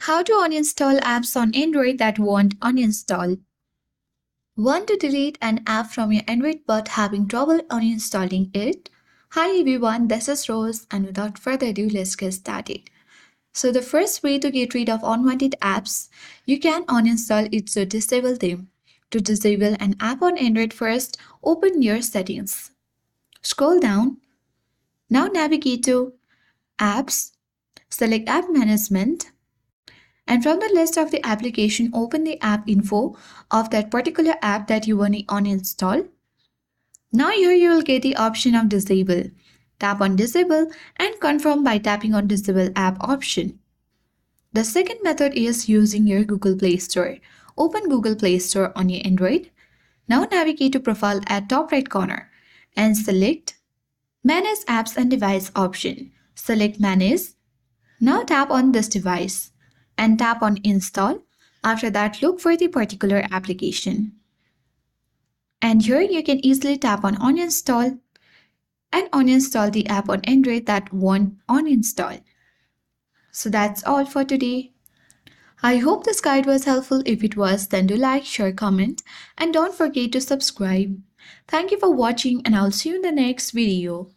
How to uninstall apps on Android that won't uninstall. Want to delete an app from your Android but having trouble uninstalling it? Hi everyone, this is Rose, and without further ado, let's get started. So the first way to get rid of unwanted apps, you can uninstall it to disable them. To disable an app on Android, first open your settings. Scroll down. Now navigate to Apps, select App Management, and from the list of the application, open the app info of that particular app that you want to uninstall. Now here you will get the option of disable. Tap on disable and confirm by tapping on disable app option. The second method is using your Google Play Store. Open Google Play Store on your Android. Now navigate to profile at top right corner and select manage apps and device option. Select manage. Now tap on this device and tap on install. After that, look for the particular application. And here you can easily tap on uninstall and uninstall the app on Android that won't uninstall. So that's all for today. I hope this guide was helpful. If it was, then do like, share, comment, and don't forget to subscribe. Thank you for watching, and I'll see you in the next video.